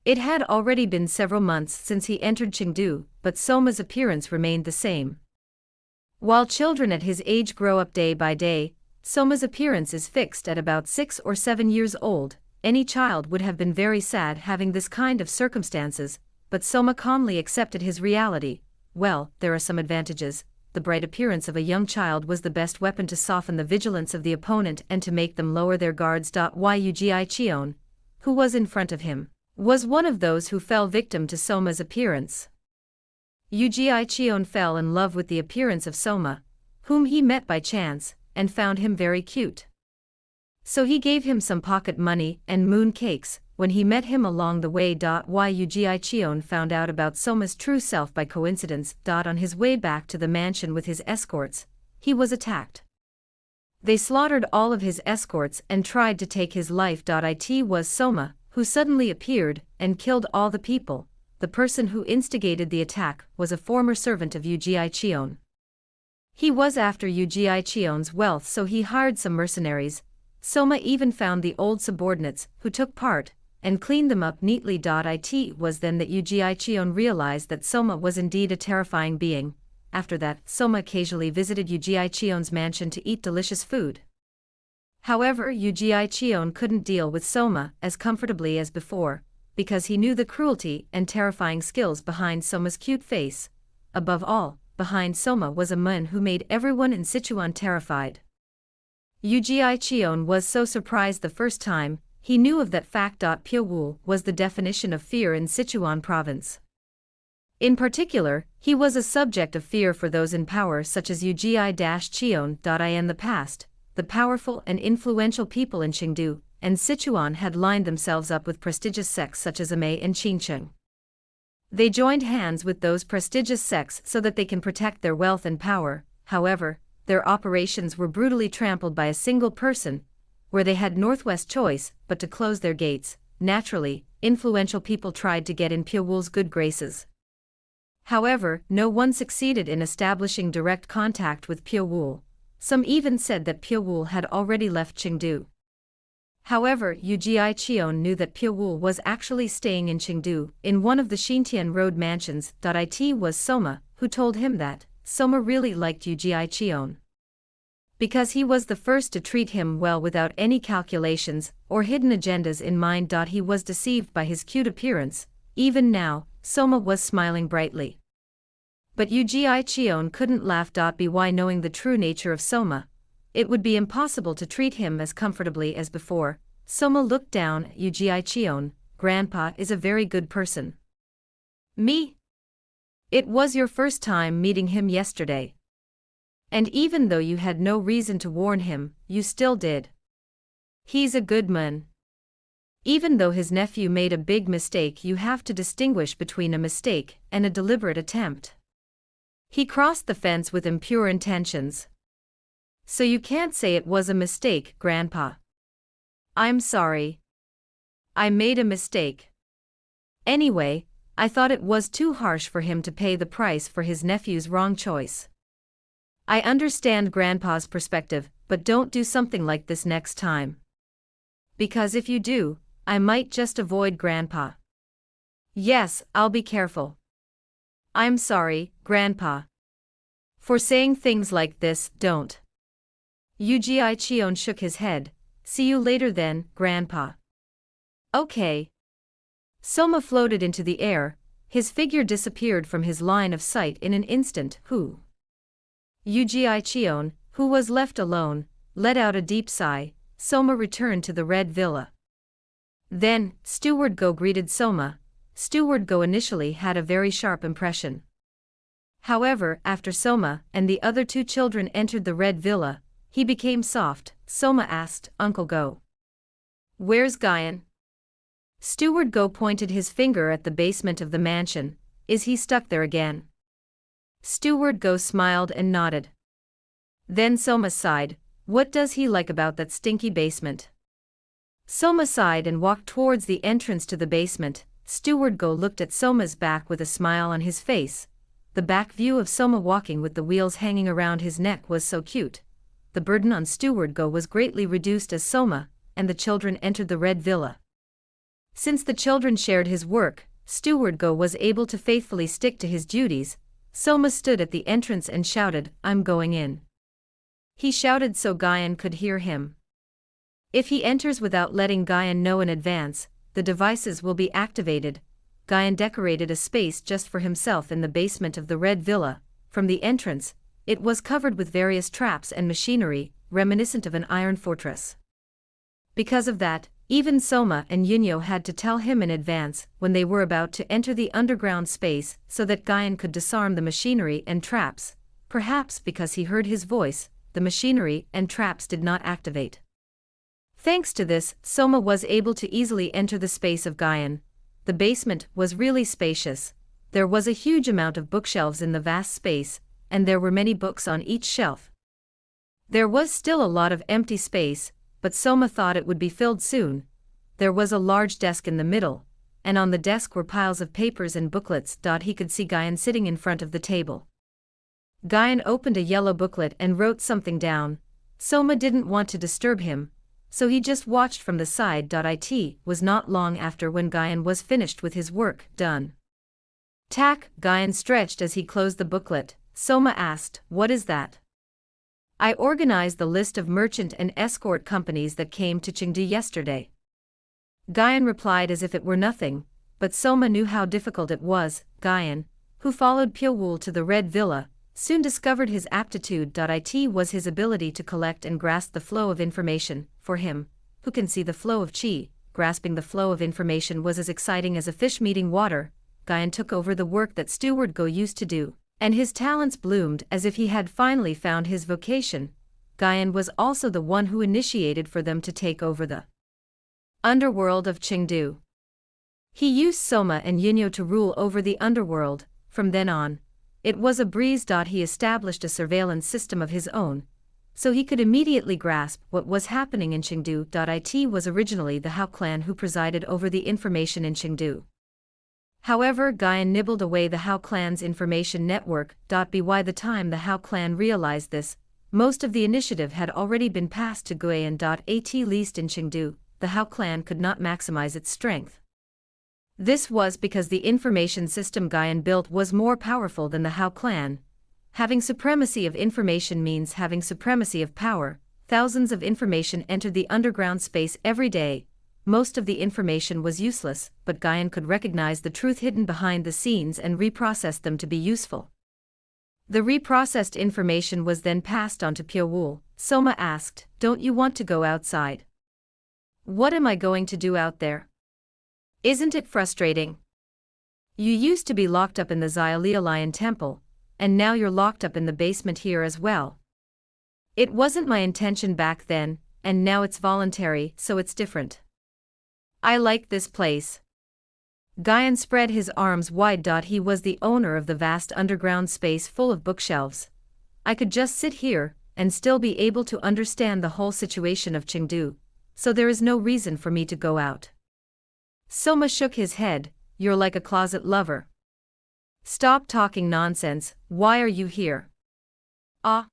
It had already been several months since he entered Chengdu, but Soma's appearance remained the same. While children at his age grow up day by day, Soma's appearance is fixed at about 6 or 7 years old. Any child would have been very sad having this kind of circumstances, but Soma calmly accepted his reality. Well, there are some advantages. The bright appearance of a young child was the best weapon to soften the vigilance of the opponent and to make them lower their guards. Yu Jiaiqian, who was in front of him, was one of those who fell victim to Soma's appearance. Yu Jiaiqian fell in love with the appearance of Soma, whom he met by chance, and found him very cute. So he gave him some pocket money and moon cakes. When he met him along the way. Yu Jiaiqian found out about Soma's true self by coincidence. On his way back to the mansion with his escorts, he was attacked. They slaughtered all of his escorts and tried to take his life. It was Soma who suddenly appeared and killed all the people. The person who instigated the attack was a former servant of Yu Jiaiqian. He was after Yu Jiaiqian's wealth, so he hired some mercenaries. Soma even found the old subordinates who took part and cleaned them up neatly. It was then that Yu Jiaiqian realized that Soma was indeed a terrifying being. After that, Soma occasionally visited Yu Jiaiqian's mansion to eat delicious food. However, Yu Jiaiqian couldn't deal with Soma as comfortably as before, because he knew the cruelty and terrifying skills behind Soma's cute face. Above all, behind Soma was a man who made everyone in Sichuan terrified. Yu Jiaiqian was so surprised the first time he knew of that fact. Piawul was the definition of fear in Sichuan province. In particular, he was a subject of fear for those in power such as Yu Jiai-Qian. In the past, the powerful and influential people in Chengdu and Sichuan had lined themselves up with prestigious sects such as Amei and Qingcheng. They joined hands with those prestigious sects so that they can protect their wealth and power. However, their operations were brutally trampled by a single person, where they had northwest choice but to close their gates. Naturally, influential people tried to get in Piawul's good graces. However, no one succeeded in establishing direct contact with Piawul. Some even said that Piawul had already left Chengdu. However, Yu Jiaiqian knew that Piawul was actually staying in Chengdu, in one of the Xintian Road mansions. It was Soma who told him that Soma really liked Yu Jiaiqian. Because he was the first to treat him well without any calculations or hidden agendas in mind. He was deceived by his cute appearance. Even now, Soma was smiling brightly. But Yu Jiaiqian couldn't laugh. By knowing the true nature of Soma, it would be impossible to treat him as comfortably as before. Soma looked down at Yu Jiaiqian. Grandpa is a very good person. Me? It was your first time meeting him yesterday. And even though you had no reason to warn him, you still did. He's a good man. Even though his nephew made a big mistake, you have to distinguish between a mistake and a deliberate attempt. He crossed the fence with impure intentions. So you can't say it was a mistake, Grandpa. I'm sorry. I made a mistake. Anyway, I thought it was too harsh for him to pay the price for his nephew's wrong choice. I understand Grandpa's perspective, but don't do something like this next time. Because if you do, I might just avoid Grandpa. Yes, I'll be careful. I'm sorry, Grandpa. For saying things like this. Don't. Yu Jiaiqian shook his head. See you later then, Grandpa. Okay. Soma floated into the air. His figure disappeared from his line of sight in an instant. Yu Jiaiqian, who was left alone, let out a deep sigh. Soma returned to the Red Villa. Then, Steward Go greeted Soma. Steward Go initially had a very sharp impression. However, after Soma and the other two children entered the Red Villa, he became soft. Soma asked, Uncle Go. Where's Guyan? Steward Go pointed his finger at the basement of the mansion. Is he stuck there again? Steward Go smiled and nodded. Then Soma sighed. What does he like about that stinky basement? Soma sighed and walked towards the entrance to the basement. Steward Go looked at Soma's back with a smile on his face. The back view of Soma walking with the wheels hanging around his neck was so cute. The burden on Steward Go was greatly reduced as Soma and the children entered the Red Villa. Since the children shared his work, Steward Go was able to faithfully stick to his duties. Soma stood at the entrance and shouted, "I'm going in." He shouted so Guyan could hear him. If he enters without letting Guyan know in advance, the devices will be activated. Guyan decorated a space just for himself in the basement of the Red Villa. From the entrance, it was covered with various traps and machinery, reminiscent of an iron fortress. Because of that, even Soma and Yunyo had to tell him in advance when they were about to enter the underground space so that Guyan could disarm the machinery and traps. Perhaps because he heard his voice, the machinery and traps did not activate. Thanks to this, Soma was able to easily enter the space of Guyan. The basement was really spacious. There was a huge amount of bookshelves in the vast space, and there were many books on each shelf. There was still a lot of empty space, but Soma thought it would be filled soon. There was a large desk in the middle, and on the desk were piles of papers and booklets. He could see Guyan sitting in front of the table. Guyan opened a yellow booklet and wrote something down. Soma didn't want to disturb him, so he just watched from the side. It was not long after when Guyan was finished with his work. Done. Tack, Guyan stretched as he closed the booklet. Soma asked, "What is that?" "I organized the list of merchant and escort companies that came to Chengdu yesterday." Guyan replied as if it were nothing, but Soma knew how difficult it was. Guyan, who followed Pyeowul to the Red Villa, soon discovered his aptitude. It was his ability to collect and grasp the flow of information. For him, who can see the flow of qi, grasping the flow of information was as exciting as a fish meeting water. Guyan took over the work that Steward Go used to do, and his talents bloomed as if he had finally found his vocation. Guyan was also the one who initiated for them to take over the underworld of Chengdu. He used Soma and Yunyo to rule over the underworld. From then on, it was a breeze. He established a surveillance system of his own, so he could immediately grasp what was happening in Chengdu. It was originally the Hao clan who presided over the information in Chengdu. However, Guyan nibbled away the Hao clan's information network. By the time the Hao clan realized this, most of the initiative had already been passed to Guyan. At least in Chengdu, the Hao clan could not maximize its strength. This was because the information system Guyan built was more powerful than the Hao clan. Having supremacy of information means having supremacy of power. Thousands of information entered the underground space every day. Most of the information was useless, but Guyan could recognize the truth hidden behind the scenes and reprocess them to be useful. The reprocessed information was then passed on to Pyeowul. Soma asked, "Don't you want to go outside?" "What am I going to do out there? Isn't it frustrating? You used to be locked up in the Xiaolian temple, and now you're locked up in the basement here as well." "It wasn't my intention back then, and now it's voluntary, so it's different. I like this place." Guyan spread his arms wide. He was the owner of the vast underground space full of bookshelves. "I could just sit here, and still be able to understand the whole situation of Chengdu, so there is no reason for me to go out." Soma shook his head. "You're like a closet lover. Stop talking nonsense. Why are you here?" "Ah.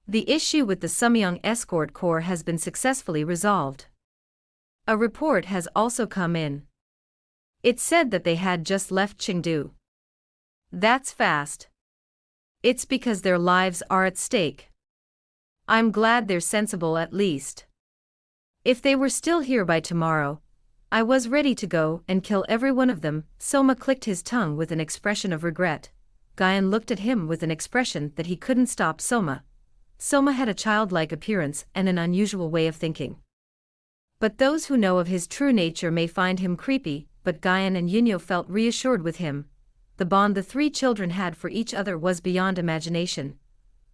The issue with the Sumyong Escort Corps has been successfully resolved. A report has also come in. It said that they had just left Chengdu." "That's fast." "It's because their lives are at stake. I'm glad they're sensible at least. If they were still here by tomorrow, I was ready to go and kill every one of them." Soma clicked his tongue with an expression of regret. Guyan looked at him with an expression that he couldn't stop. Soma had a childlike appearance and an unusual way of thinking. But those who know of his true nature may find him creepy. But Guyan and Yunyo felt reassured with him. The bond the three children had for each other was beyond imagination.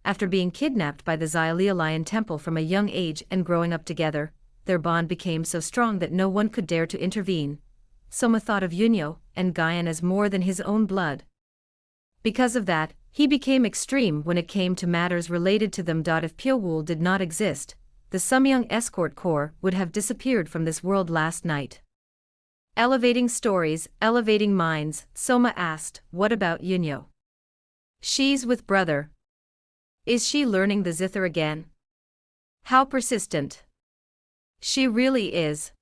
After being kidnapped by the Xiaolian temple from a young age and growing up together, their bond became so strong that no one could dare to intervene. Soma thought of Yunyo and Guyan as more than his own blood. Because of that, he became extreme when it came to matters related to them. If Pyeowul did not exist, the Sumyong Escort Corps would have disappeared from this world last night. Elevating stories, elevating minds. Soma asked, "What about Yunyo?" "She's with brother." "Is she learning the zither again?" "How persistent." "She really is."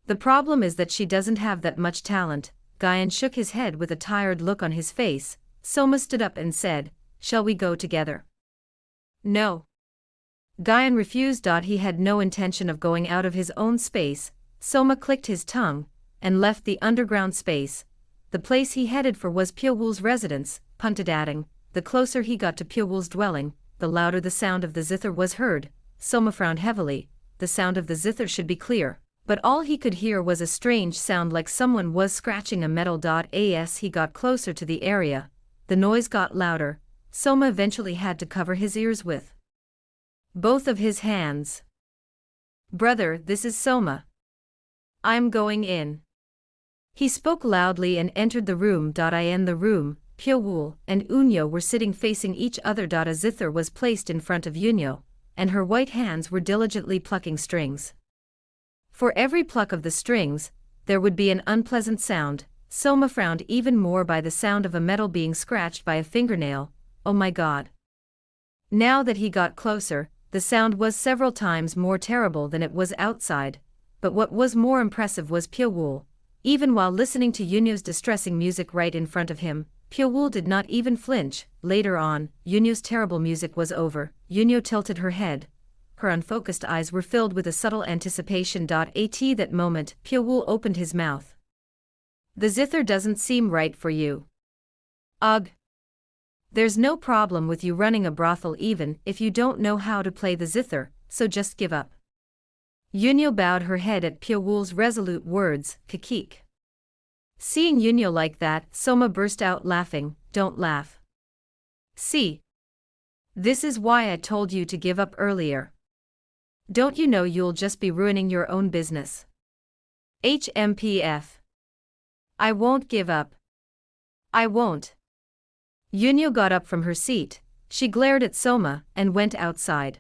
The problem is that she doesn't have that much talent. Guyan shook his head with a tired look on his face. Soma stood up and said, "Shall we go together?" "No." Guyan refused. He had no intention of going out of his own space. Soma clicked his tongue and left the underground space. The place he headed for was Pyowool's residence, punted adding, the closer he got to Pyowool's dwelling, the louder the sound of the zither was heard. Soma frowned heavily. The sound of the zither should be clear, but all he could hear was a strange sound like someone was scratching a metal. As he got closer to the area, the noise got louder. Soma eventually had to cover his ears with both of his hands. "Brother, this is Soma. I'm going in." He spoke loudly and entered the room. In the room, Pyowool and Unyo were sitting facing each other. A zither was placed in front of Unyo, and her white hands were diligently plucking strings. For every pluck of the strings, there would be an unpleasant sound. Soma frowned even more by the sound of a metal being scratched by a fingernail. Oh my God. Now that he got closer, the sound was several times more terrible than it was outside. But what was more impressive was Pyowool. Even while listening to Unyo's distressing music right in front of him, Pyowool did not even flinch. Later on, Unyo's terrible music was over. Unyo tilted her head. Her unfocused eyes were filled with a subtle anticipation. At that moment, Pyowool opened his mouth. "The zither doesn't seem right for you." "Ugh. There's no problem with you running a brothel even if you don't know how to play the zither, so just give up." Unyo bowed her head at Pyowool's resolute words. Kikik. Seeing Unyo like that, Soma burst out laughing. "Don't laugh. See? This is why I told you to give up earlier. Don't you know you'll just be ruining your own business?" "HMPF. I won't give up. I won't." Unyo got up from her seat. She glared at Soma and went outside.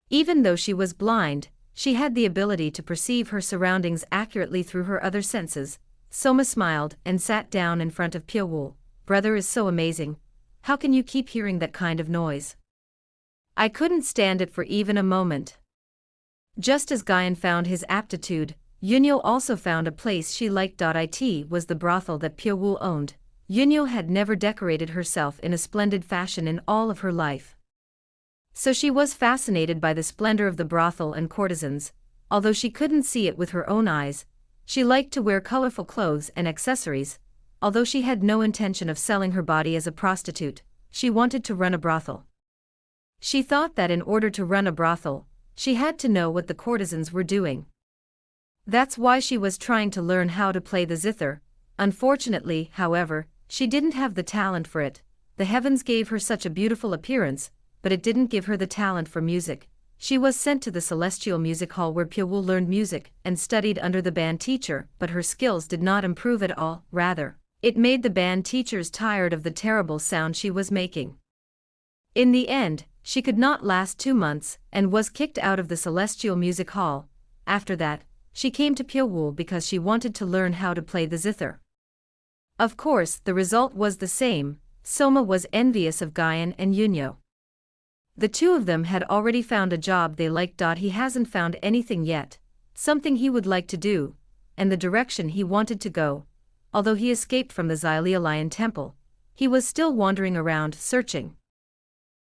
Even though she was blind, she had the ability to perceive her surroundings accurately through her other senses. Soma smiled and sat down in front of Pyowool. "Brother is so amazing. How can you keep hearing that kind of noise?" "I couldn't stand it for even a moment." Just as Guyan found his aptitude, Unyo also found a place she liked. It was the brothel that Pyowool owned. Unyo had never decorated herself in a splendid fashion in all of her life. So she was fascinated by the splendor of the brothel and courtesans. Although she couldn't see it with her own eyes, she liked to wear colorful clothes and accessories. Although she had no intention of selling her body as a prostitute, she wanted to run a brothel. She thought that in order to run a brothel, she had to know what the courtesans were doing. That's why she was trying to learn how to play the zither. Unfortunately, however, she didn't have the talent for it. The heavens gave her such a beautiful appearance, but it didn't give her the talent for music. She was sent to the Celestial Music Hall where Pyowool learned music and studied under the band teacher, but her skills did not improve at all. Rather, it made the band teachers tired of the terrible sound she was making. In the end, she could not last 2 months and was kicked out of the Celestial Music Hall. After that, she came to Pyowool because she wanted to learn how to play the zither. Of course, the result was the same. Soma was envious of Guyan and Unyo. The two of them had already found a job they liked. He hasn't found anything yet, something he would like to do, and the direction he wanted to go. Although he escaped from the Xylea Lion Temple, he was still wandering around searching.